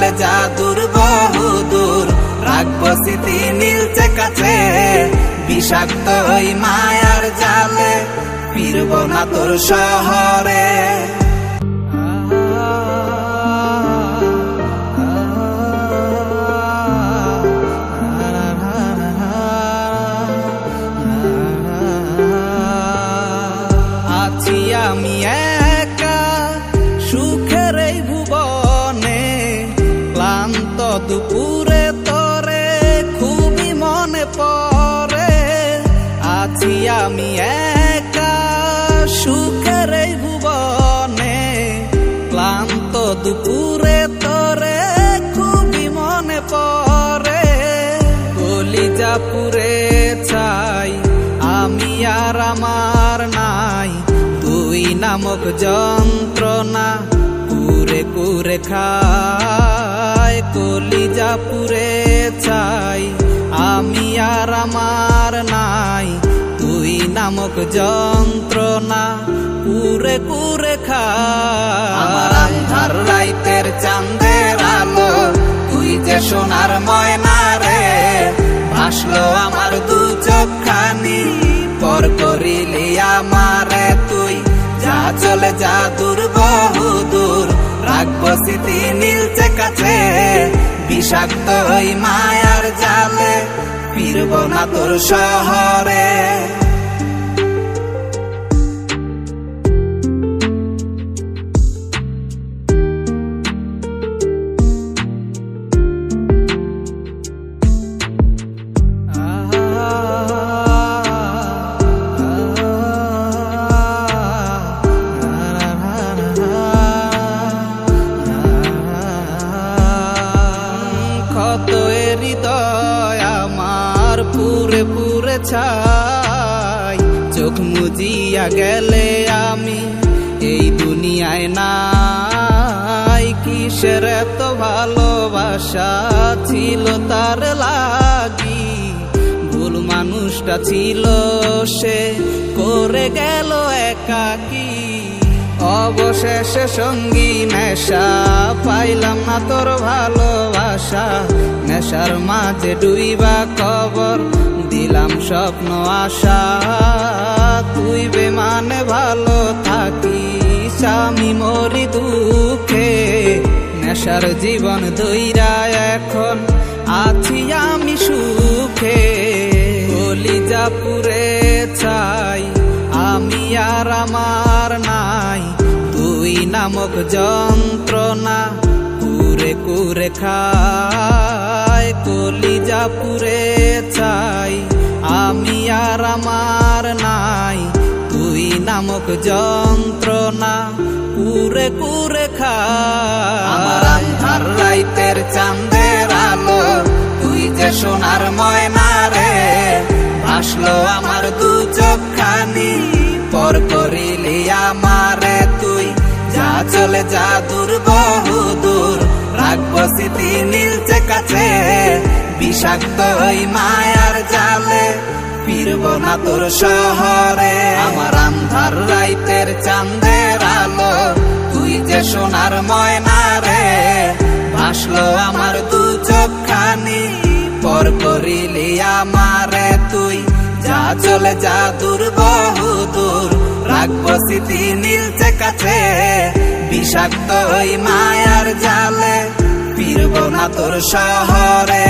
চলে জাদুর বহুদূর, রাখবো স্মৃতি নীলচে কাছে, বিষাক্ত ওই মায়ার জালে ফিরব না তোর শহরে। আছি আমি একা সুখের এই ভুবনে, ক্লান্ত দুপুরে তোরে খুবই মনে পড়ে। আছি আমি একা সুখের এই ভুবনে, ক্লান্ত দুপুরে তোরে খুবই মনে পড়ে। কলিজা পুরে চাই আমি আর আমার নাই, তুই নামক যন্ত্রণা কুরে কুরে খায়। কলিজা পুরে চাই আমি আর আমার নাই, তুই নামক যন্ত্রণা কুরে কুরে খায়। আমার আন্ধার রাইতের চাঁদের আলো তুই যে সোনার ময়না রে, ভাসলো আমার দু চোখখানি পর করিলি আমারে তুই। যা চলে জাদুর বহুদূর, রাখবো স্মৃতি নীলচে কাছে, বিষাক্ত ওই মায়ার জালে ফিরব না তোর শহরে। কত হৃদয় আমার পুরে পুরে ছাই, চোখ মুজিয়া গেলে আমি এই দুনিয়ায় নাই। কিসের এত ভালোবাসা ছিল তার লাগি, ভুল মানুষটা ছিল সে করে গেল একাকী। অবশেষে সঙ্গী নেশা পাইলাম না তোর ভালোবাসা, নেশার মাঝে ডুইবা কবর দিলাম স্বপ্ন আশা। তুই বেমানে ভালো থাকিস আমি মরি দুঃখে, নেশার জীবন ধইরা এখন আছি আমি সুখে। কলিজা পুরে চাই আমি আর আমার নাই, তুই নামক যন্ত্রণা কুরে কুরে খায়। কলিজা পুরে চাই আমি আর আমার নাই, তুই নামক যন্ত্রণা কুরে কুরে খায়। আমার আন্ধার রাইতের চাঁদের আলো তুই যে সোনার ময়না রে, ভাসলো আমার দু চোখখানি পর করিলি আমারে তুই। যা চলে জাদুর বহুদূর, রাখবো স্মৃতি নীলচে কাছে, বিষাক্ত ওই মায়ার জালে ফিরব না তোর শহরে। আমার আন্ধার রাইতের চাঁদের আলো তুই যে সোনার ময়না রে, ভাসলো আমার দু চোখখানি পর করিলি আমারে তুই। যা চলে জাদুর বহুদূর, রাখবো স্মৃতি নীলচে কাছে, বিষাক্ত ওই মায়ার জালে ফিরব না তোর শহরে।